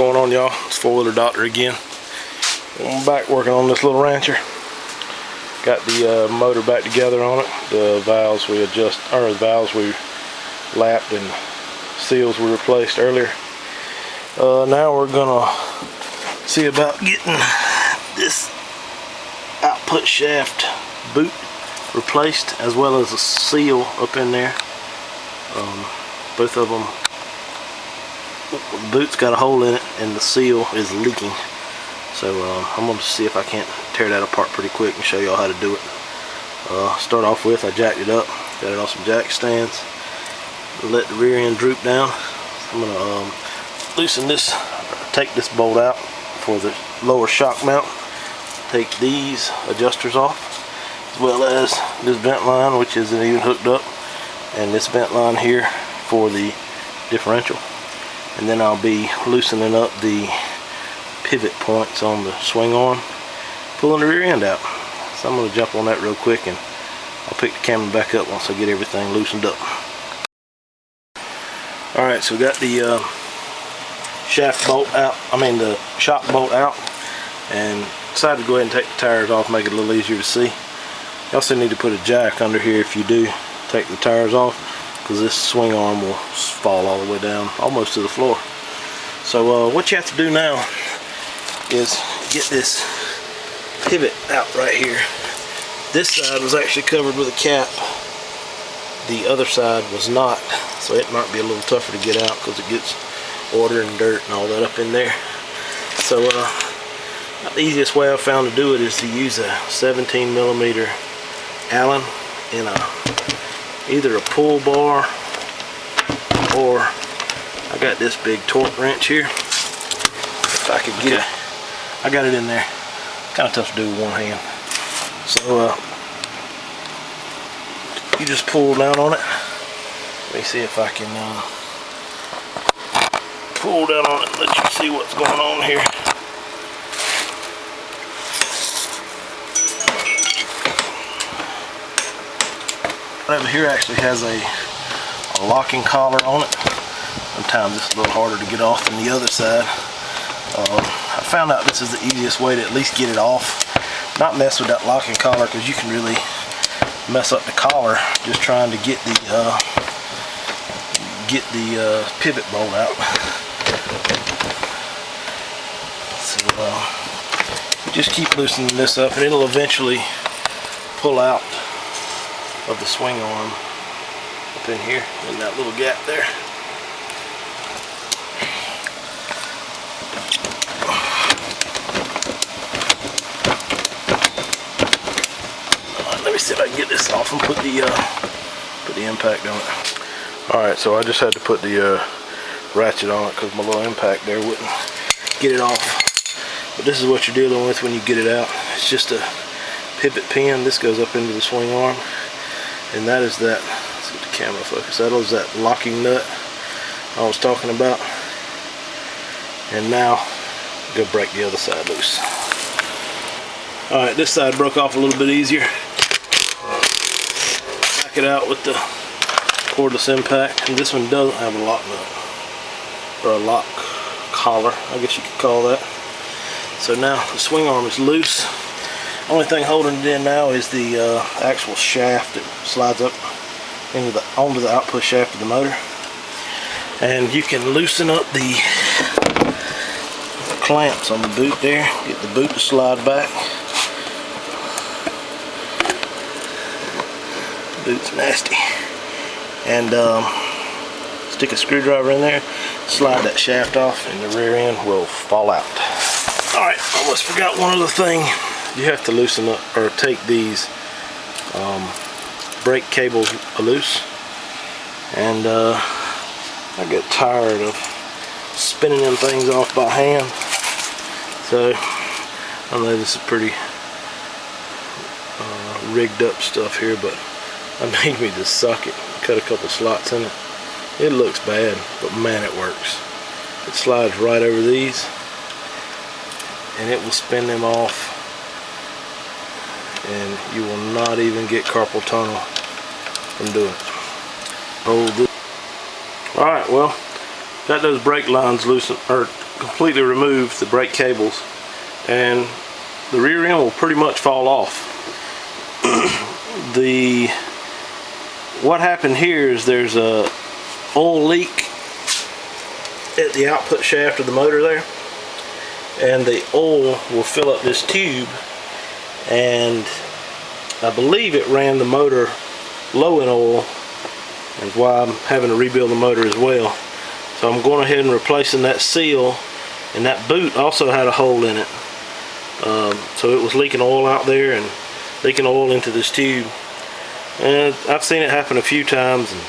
going on, y'all? It's Four-Wheeler Doctor again. I'm back working on this little rancher. Got the motor back together on it. The valves we lapped and seals we replaced earlier. Now we're gonna see about getting this output shaft boot replaced, as well as a seal up in there. Both of them, the boot's got a hole in it and the seal is leaking. So I'm going to see if I can't tear that apart pretty quick and show y'all how to do it. Start off with, I jacked it up, got it on some jack stands, let the rear end droop down. I'm going to loosen this, take this bolt out for the lower shock mount, take these adjusters off, as well as this vent line, which isn't even hooked up, and this vent line here for the differential. And then I'll be loosening up the pivot points on the swing arm, pulling the rear end out. So I'm going to jump on that real quick, and I'll pick the camera back up once I get everything loosened up. Alright, so we got the shaft bolt out, the shock bolt out, and decided to go ahead and take the tires off, make it a little easier to see. You also need to put a jack under here if you do take the tires off, because this swing arm will fall all the way down almost to the floor. So what you have to do now is get this pivot out right here. This side was actually covered with a cap, the other side was not, so it might be a little tougher to get out because it gets water and dirt and all that up in there. So the easiest way I've found to do it is to use a 17mm Allen in either a pull bar, or I got this big torque wrench here. If I could get it, I got it in there. Kind of tough to do with one hand. So you just pull down on it. Let me see if I can pull down on it and let you see what's going on here. Over here actually has a locking collar on it. Sometimes it's a little harder to get off than the other side. I found out this is the easiest way to at least get it off. Not mess with that locking collar, because you can really mess up the collar just trying to get the pivot bolt out. So just keep loosening this up, and it'll eventually pull out of the swing arm up in here, in that little gap there. Let me see if I can get this off and put the impact on it. Alright, so I just had to put the ratchet on it because my little impact there wouldn't get it off. But this is what you're dealing with when you get it out. It's just a pivot pin. This goes up into the swing arm, and that is that, let's get the camera focus, that is that locking nut I was talking about. And now go break the other side loose. Alright, this side broke off a little bit easier. Back it out with the cordless impact, and this one doesn't have a lock nut, or a lock collar, I guess you could call that. So now the swing arm is loose. Only thing holding it in now is the actual shaft that slides up onto the output shaft of the motor. And you can loosen up the clamps on the boot there, get the boot to slide back. The boot's nasty. And stick a screwdriver in there, slide that shaft off, and the rear end will fall out. Alright, almost forgot one other thing. You have to loosen up, or take these brake cables loose. And I get tired of spinning them things off by hand. So I know this is pretty rigged up stuff here, but I need me to suck it, cut a couple slots in it. It looks bad, but man, it works. It slides right over these, and it will spin them off, and you will not even get carpal tunnel from doing it. Hold this. Alright, well, got those brake lines loosened, or completely remove the brake cables, and the rear end will pretty much fall off. What happened here is there's a oil leak at the output shaft of the motor there, and the oil will fill up this tube, and I believe it ran the motor low in oil, and why I'm having to rebuild the motor as well. So I'm going ahead and replacing that seal, and that boot also had a hole in it, so it was leaking oil out there and leaking oil into this tube. And I've seen it happen a few times, and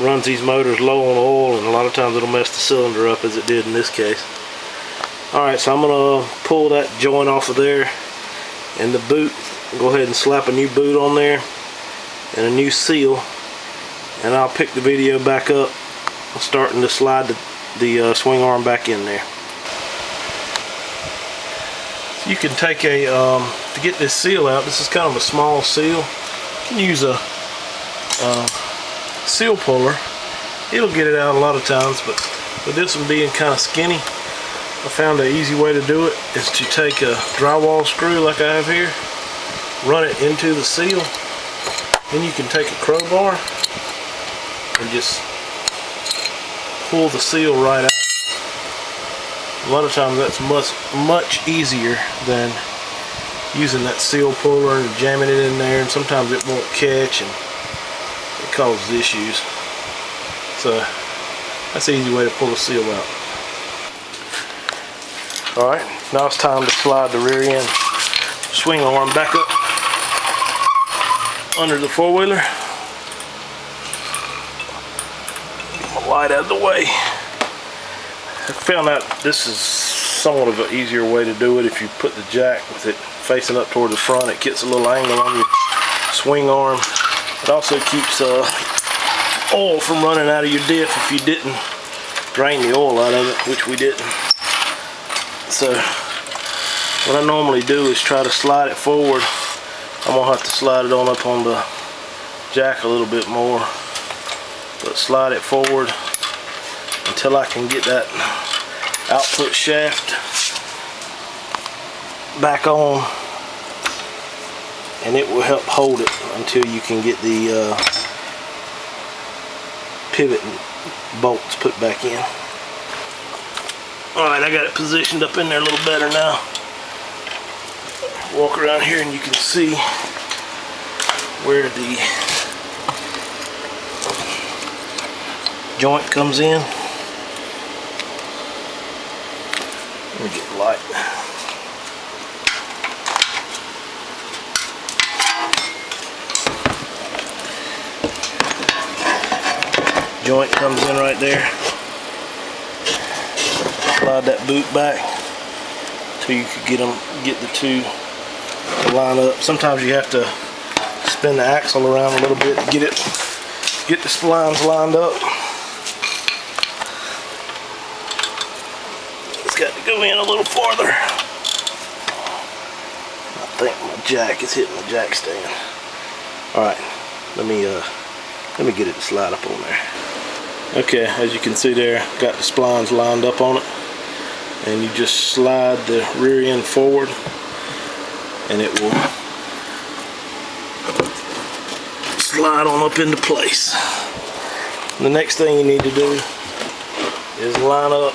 runs these motors low on oil, and a lot of times it'll mess the cylinder up, as it did in this case. Alright, so I'm going to pull that joint off of there and the boot, go ahead and slap a new boot on there and a new seal, and I'll pick the video back up, starting to slide the swing arm back in there. So you can take a, to get this seal out, this is kind of a small seal, you can use a seal puller. It'll get it out a lot of times, but with this one being kind of skinny, I found an easy way to do it is to take a drywall screw like I have here, run it into the seal, then you can take a crowbar and just pull the seal right out. A lot of times that's much easier than using that seal puller and jamming it in there, and sometimes it won't catch and it causes issues. So that's an easy way to pull the seal out. Alright, now it's time to slide the rear end swing arm back up under the four-wheeler. Get my light out of the way. I found out this is somewhat of an easier way to do it. If you put the jack with it facing up toward the front, it gets a little angle on your swing arm. It also keeps oil from running out of your diff if you didn't drain the oil out of it, which we didn't. So what I normally do is try to slide it forward. I'm gonna have to slide it on up on the jack a little bit more, but slide it forward until I can get that output shaft back on, and it will help hold it until you can get the pivot and bolts put back in. Alright, I got it positioned up in there a little better now. Walk around here and you can see where the joint comes in. Let me get the light. Joint comes in right there. Slide that boot back till you could get the two to line up. Sometimes you have to spin the axle around a little bit to get the splines lined up. It's got to go in a little farther. I think my jack is hitting the jack stand. All right, let me get it to slide up on there. Okay, as you can see there, got the splines lined up on it, and you just slide the rear end forward and it will slide on up into place. And the next thing you need to do is line up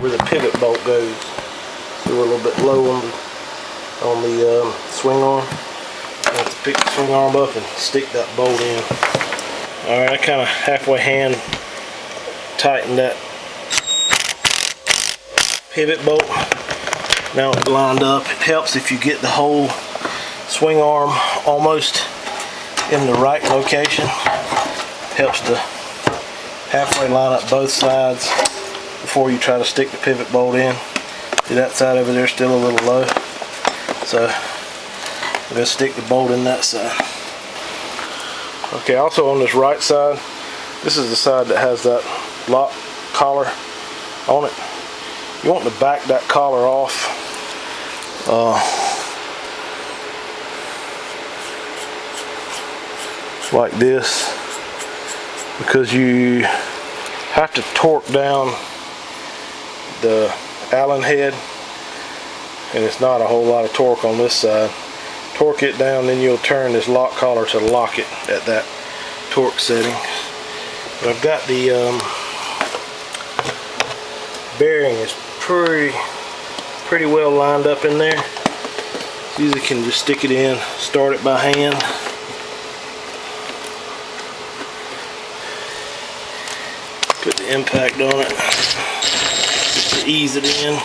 where the pivot bolt goes. So we're a little bit low on the swing arm. I have to pick the swing arm up and stick that bolt in. Alright, I kind of halfway hand tighten that pivot bolt. Now it's lined up. It helps if you get the whole swing arm almost in the right location. It helps to halfway line up both sides before you try to stick the pivot bolt in. See, that side over there is still a little low, so I'm going to stick the bolt in that side. Okay, also on this right side, this is the side that has that lock collar on it. You want to back that collar off like this, because you have to torque down the Allen head, and it's not a whole lot of torque on this side. Torque it down, then you'll turn this lock collar to lock it at that torque setting. But I've got the bearing is pretty well lined up in there. Usually can just stick it in, start it by hand. Put the impact on it just to ease it in.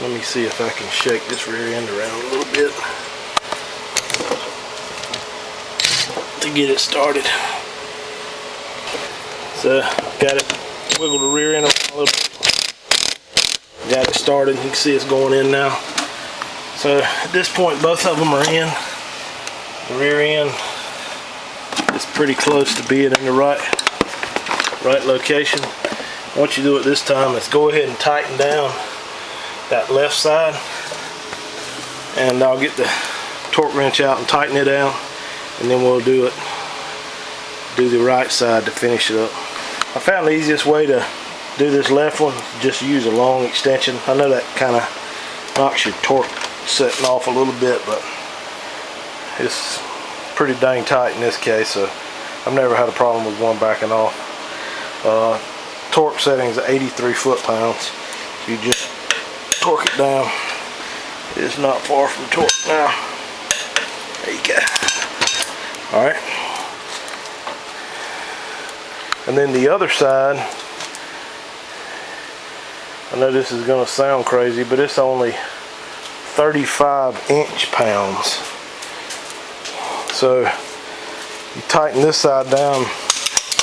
Let me see if I can shake this rear end around a little bit to get it started. So, got it, wiggle the rear end around a little bit. Got it started, you can see it's going in now. So, at this point, both of them are in. The rear end is pretty close to being in the right location. What you do at this time is go ahead and tighten down that left side, and I'll get the torque wrench out and tighten it down, and then we'll do the right side to finish it up. I found the easiest way to do this left one, just use a long extension. I know that kind of knocks your torque setting off a little bit, but it's pretty dang tight in this case, so I've never had a problem with one backing off. Torque setting is 83 foot-pounds. You just torque it down. It's not far from torque now. There you go. Alright. And then the other side, I know this is going to sound crazy, but it's only 35 inch-pounds. So you tighten this side down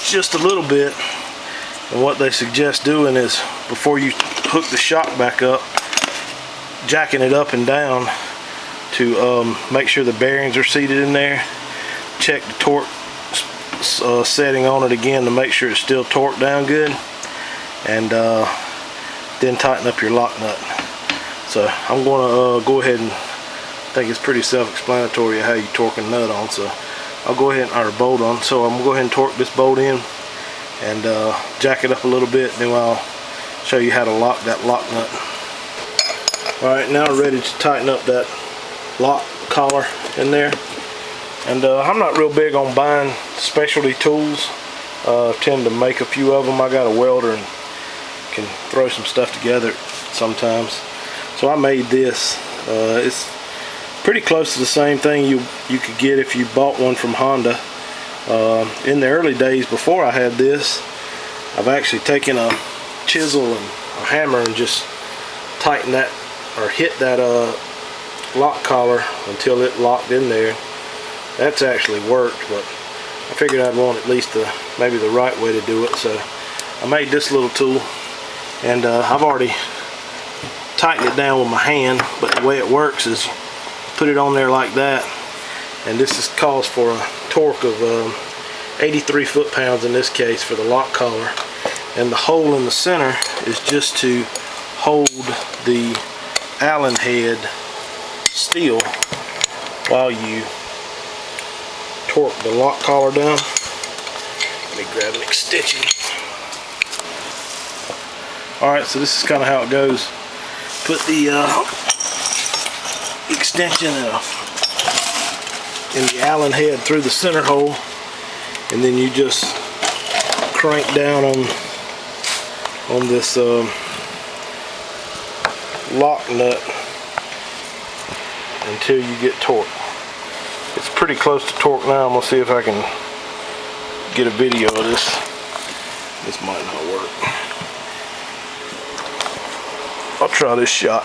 just a little bit, and what they suggest doing is, before you hook the shock back up, jacking it up and down to make sure the bearings are seated in there. Check the torque setting on it again to make sure it's still torqued down good, and then tighten up your lock nut. So I'm going to go ahead and, I think it's pretty self-explanatory how you torque a nut on, so I'll go ahead and, or bolt on, so I'm going to go ahead and torque this bolt in and jack it up a little bit, and then I'll show you how to lock that lock nut. Alright, now I'm ready to tighten up that lock collar in there. And I'm not real big on buying specialty tools. Tend to make a few of them. I got a welder and can throw some stuff together sometimes. So I made this. It's pretty close to the same thing you could get if you bought one from Honda. In the early days before I had this, I've actually taken a chisel and a hammer and just tighten that, or hit that lock collar until it locked in there. That's actually worked, but I figured I'd want at least maybe the right way to do it, so I made this little tool, and I've already tightened it down with my hand, but the way it works is put it on there like that, and this calls for a torque of 83 foot-pounds in this case for the lock collar, and the hole in the center is just to hold the Allen head still while you torque the lock collar down. Let me grab an extension. Alright, so this is kind of how it goes. Put the extension in the Allen head through the center hole, and then you just crank down on this lock nut until you get torque. It's pretty close to torque now. I'm going to see if I can get a video of this. This might not work. I'll try this shot.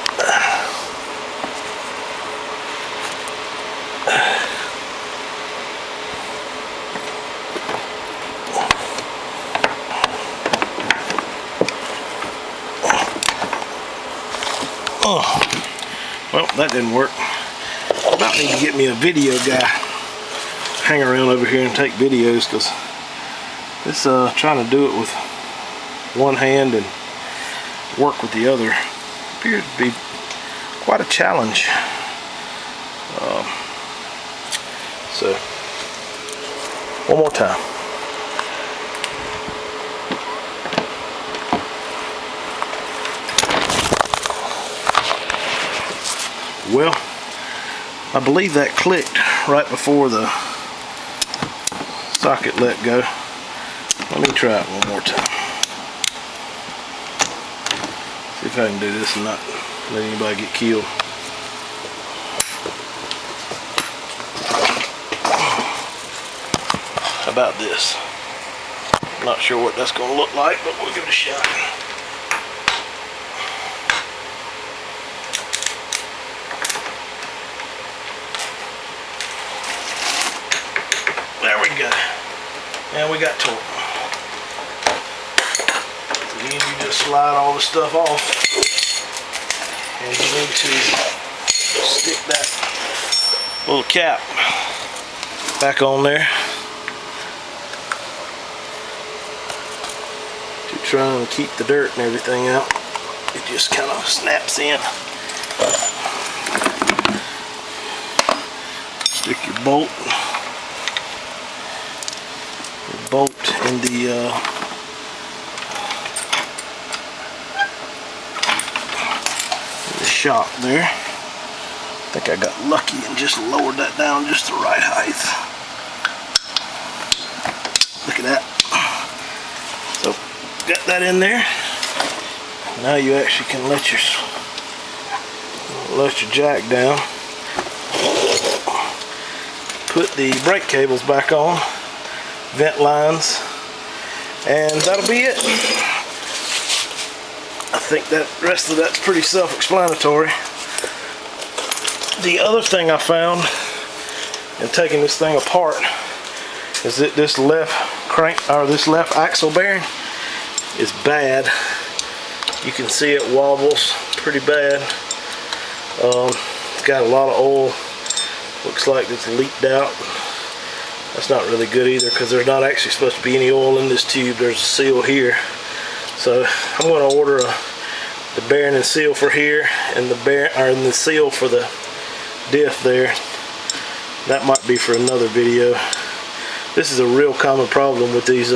Oh, well, that didn't work. I about need to get me a video guy, hang around over here and take videos, because this trying to do it with one hand and work with the other appears to be quite a challenge. So one more time. Well, I believe that clicked right before the socket let go. Let me try it one more time. See if I can do this and not let anybody get killed. How about this? I'm not sure what that's going to look like, but we'll give it a shot. There we go. And we got torque. Again, you just slide all the stuff off, and you need to stick that little cap back on there to try and keep the dirt and everything out. It just kind of snaps in. Stick your bolt in the shock there. I think I got lucky and just lowered that down just the right height. Look at that. So got that in there. Now you actually can let your jack down. Put the brake cables back on, vent lines, and that'll be it. I think that rest of that's pretty self-explanatory. The other thing I found in taking this thing apart is that this left axle bearing is bad. You can see it wobbles pretty bad. It's got a lot of oil. Looks like it's leaked out. That's not really good either, because there's not actually supposed to be any oil in this tube. There's a seal here. So I'm going to order the bearing and seal for here, and the seal for the diff there. That might be for another video. This is a real common problem with these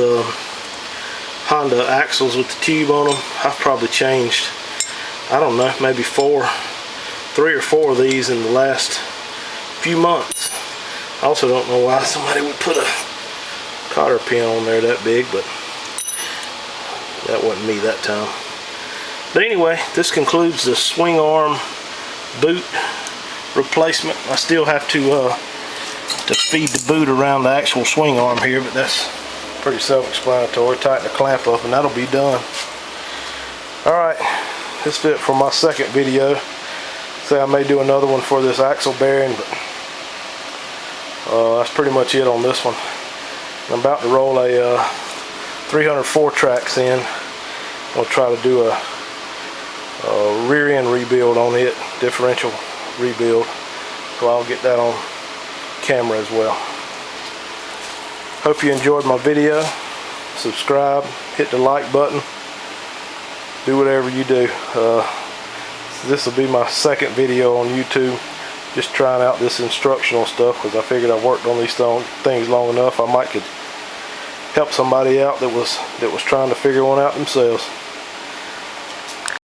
Honda axles with the tube on them. I've probably changed, I don't know, maybe 3 or 4 of these in the last few months. I also don't know why somebody would put a cotter pin on there that big, but that wasn't me that time. But anyway, this concludes the swing arm boot replacement. I still have to feed the boot around the actual swing arm here, but that's pretty self-explanatory. Tighten the clamp up and that'll be done. Alright, this is it for my second video. Say I may do another one for this axle bearing, but that's pretty much it on this one. I'm about to roll a 304 tracks in. I'll try to do a rear end rebuild on it, differential rebuild. So I'll get that on camera as well. Hope you enjoyed my video. Subscribe, hit the like button, do whatever you do. This will be my second video on YouTube, just trying out this instructional stuff, because I figured I've worked on these things long enough. I might could help somebody out that was trying to figure one out themselves.